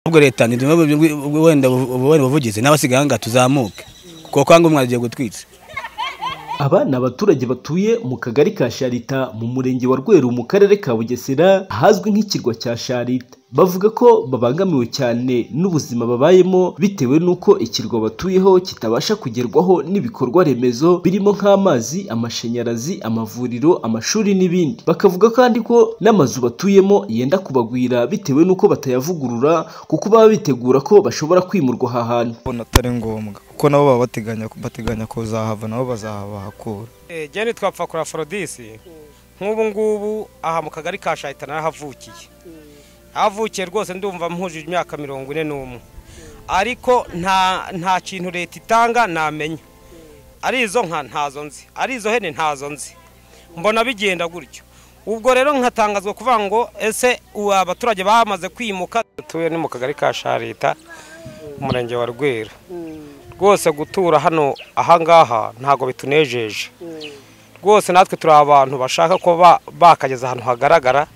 ubwo leta ndi wenda bavugize n'abasiganga tuzamuke kuko kwanga umwagiye gutwitsa. Aba ni abaturage batuye mu kagari ka Sharita mu murenge wa Rweru mu karere ka Bugesera ahazwi nk'ikirwa cya Sharita. Bavuga ko babangamiwe cyane n'ubuzima babayemo bitewe nuko ikirwa batuyeho kitabasha kugerwaho n'ibikorwa remezo birimo nk'amazi, amashanyarazi, amavuriro, amashuri n'ibindi. Bakavuga kandi ko n'amazu batuyemo yenda kubagwira bitewe nuko batayavugurura kuko baba bitegura ko bashobora kwimurwa aha hantu. Atari ngombwa kuko nabo baba bateganya kuzahava nabo bazahakura. Jeni twapfa kuri Aphrodisi nk'ubu ngubu aha mu kagari ka Sharita narahavukiye. Avukiye rwose ndumva mpujije imyaka 41 ariko nta kintu leta itanga namenye. Ari izo nka ntazo nzi, ari izo hene ntazo nzi, mbona bigenda gutyo. Ubwo rero nkatangazwa kuvuga ngo ese abaturage bamaze kwimuka. Tuye ni mu kagari ka Sharita umurenge wa Rweru. Rwose gutura hano ahangaha ntago bitunejeje. Rwose natwe turi abantu bashaka ko bakageza ahantu hagaragara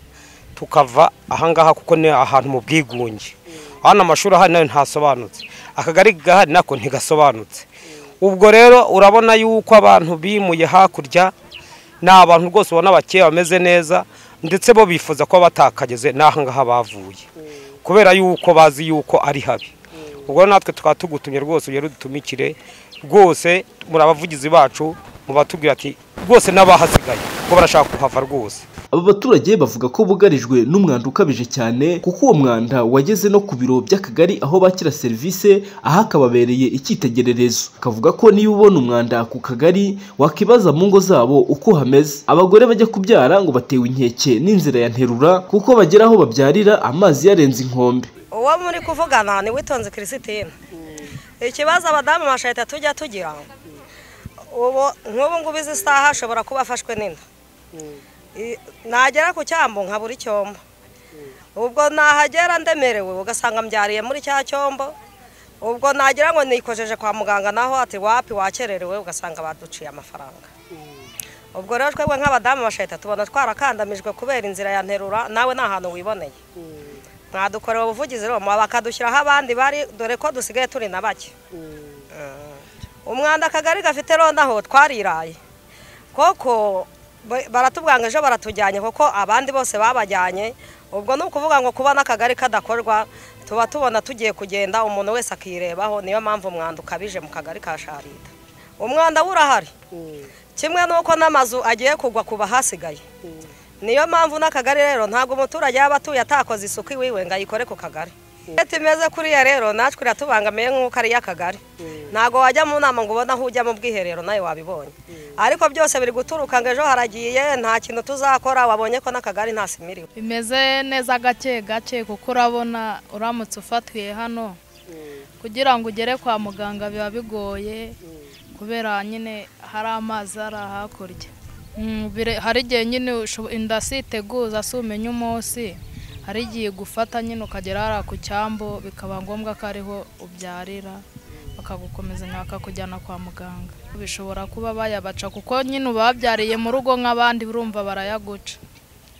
tukava ahangaha kuko ni ahantu mu bwigunge. Hano amashuri aha nayo ntasobanutse, akagari gahari nako ntigasobanutse. Ubwo rero urabona yuko abantu bimuye hakurya n'abantu rwose ubona bakeye bameze neza ndetse bo bifuza ko batakageze n'ahangaha bavuye kubera yuko bazi yuko ari habi. Ubwo natwe tukatugutumye rwose ugere dutumikire rwose muri abavugizi bacu mu batubwira ati rwose n'abahasigaye ko barashaka kuhava rwose. Aba baturage bavuga ko bugarijwe n'umwanda ukabije cyane kuko uwo mwanda wageze no ku biro by'akagari aho bakira serivisi ahakababereye icyitegererezo. Kavuga ko niyo ubona umwanda ku kagari wakibaza mu ngo zabo uko hameze. Abagore bajya kubyara ngo batewe inkeke n'inzira ya nterura kuko bagera aho babyarira amazi yarenze inkombe. Uwo muri kuvugana ni Witonze Christine. Ikibazo abadamu bashahita tujya tugira ubu nk'ubu ngubu izi saha ashobora kuba afashwe n'inda. Nagera ku cyambo nkabura icyombo. Ubwo nahagera ndemerewe ugasanga mbyariye muri cya cyombo. Ubwo nagira ngo nikojeje kwa muganga naho ati wapi wakererewe ugasanga baduciye amafaranga. Ubwo rero twebwe nk'abadamu bashahita tubona twarakandamijwe kubera inzira ya nterura nawe nahantu wiboneye. Mwadukorera ubuvugizi rero bakadushyiraho abandi bari dore ko dusigaye turi na bake. Umwanda akagari gafite ronda aho twariraye koko baratubwanga ejo baratujyanye koko abandi bose babajyanye. Ubwo nukuvuga ngo kuba n'akagari kadakorwa tuba tubona tugiye kugenda umuntu wese akirebaho. Niyo mpamvu umwanda ukabije mu kagari ka Sharita. Umwanda urahari kimwe nuko n'amazu agiye kugwa kuba hasigaye. Niyo mpamvu n'akagari rero ntago umuturage yaba atuye atakoze isuku iwiwe ngo ayikore ku kagari. Leta imeze kuriya rero natwe iratubangamiye nk'uko ari y'akagari. Ntago wajya mu nama ngo ubona aho ujya mu bwiherero nawe wabibonye. Ariko byose biri guturuka ngo ejo haragiye nta kintu tuzakora wabonye ko n'akagari nta simiriwe. Bimeze neza gake kuko urabona uramutse ufatwiye hano kugira ngo ugere kwa muganga biba bigoye kubera nyine hari amazi ari hakurya. Hari igihe nyine inda siteguza sumenye umunsi hari igihe gufata nyine ukagera hara ku cyambo bikaba ngombwa ko ariho ubyarira bakagukomeza bakakujyana kwa muganga. Bishobora kuba bayabaca kuko nyine ubabyariye mu rugo nk'abandi urumva barayaguca.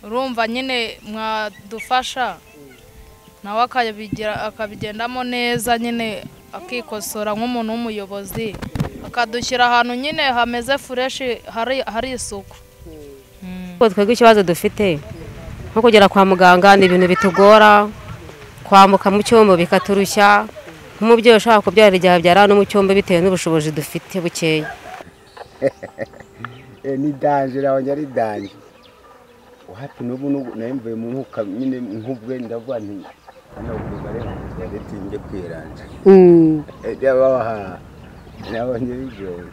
Urumva nyine mwadufasha nawe akabigendamo neza nyine akikosora nk'umuntu w'umuyobozi akadushyira ahantu nyine hameze fureshi hari isuku. Twebwe ikibazo dufite nko kugera kwa muganga ni ibintu bitugora, kwambuka mu cyombo bikaturushya. Nk'umubyeyi ushaka kubyara igihe abyara no mu cyombo bitewe n'ubushobozi dufite bukeya. Ni danje rawanya ari danje. Wapi n'ubu nambaye mu nkuka nyine nkubwe ndavuga nti hano ubugare leta nje kwiranja. Yabaha nabonye bigoye.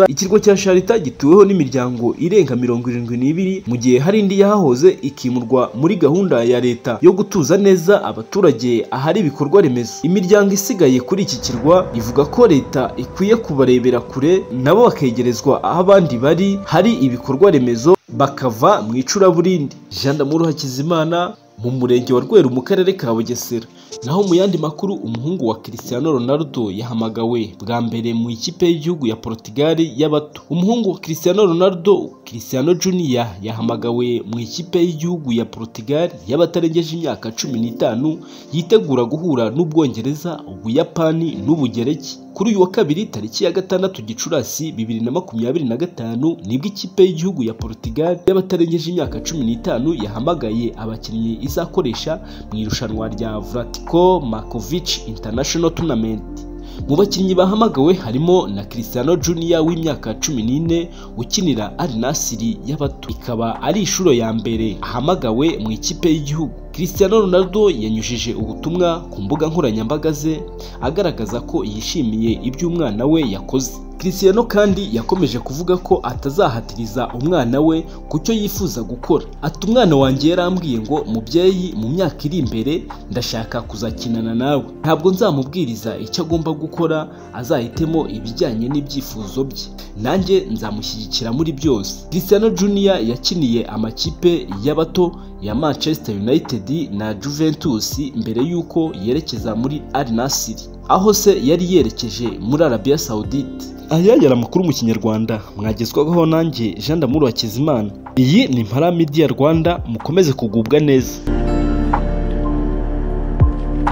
Ikirwa cya Sharita gituweho n'imiryango irenga 72 mu gihe hari indi yahahoze ikimurwa muri gahunda ya leta yo gutuza neza abaturage ahari ibikorwa remezo. Imiryango isigaye kuri iki kirwa ivuga ko leta ikwiye kubarebera kure nabo bakegerezwa aho abandi bari hari ibikorwa remezo bakava mu icuraburindi. Jean D'Amour Hakizimana mu murenge wa Rweru mu karere ka Bugesera. Naho mu yandi makuru umuhungu wa Cristiano Ronaldo yahamagawe bwa mbere mu ikipe y'igihugu ya Portugal y'abato. Umuhungu wa Cristiano Ronaldo Cristiano Junior yahamagawe mu ikipe y'igihugu ya Portugal y'abatarengeje imyaka 15 yitegura guhura n'Ubwongereza, Ubuyapani n'Ubugereki. Kuri uyu wa kabiri tariki ya 6 Gicurasi 2025 nibwo ikipe y'igihugu ya Portugal y'abatarengeje imyaka 15 yahamagaye abakinnyi izakoresha mu irushanwa rya Vlatko Markovic International Tournament. Mu bakinnyi bahamagawe harimo na Cristiano Junior w'imyaka 14 ukinira Al Nassr y'abato. Ikaba ari inshuro ya mbere ahamagawe mu ikipe y'igihugu. Cristiano Ronaldo yanyujije ubutumwa ku mbuga nkoranyambaga ze agaragaza ko yishimiye ibyo umwana we yakoze. Cristiano kandi yakomeje kuvuga ko atazahatiriza umwana we ku cyo yifuza gukora. Ati umwana wanjye yarambwiye ngo mubyeyi, mu myaka iri imbere ndashaka kuzakinana nawe, ntabwo nzamubwiriza icyo agomba gukora, azahitemo ibijyanye n'ibyifuzo bye, nanjye nzamushyigikira muri byose. Cristiano Junior yakiniye amakipe y'abato ya Manchester United na Juventus mbere y'uko yerekeza muri Al Nassr, aho se yari yerekeje muri Arabia Saudite. Aya yari amakuru mu Kinyarwanda mwagezwagaho nanjye Jean D'Amour Hakizimana. Iyi ni Impara Media Rwanda, mukomeze kugubwa neza.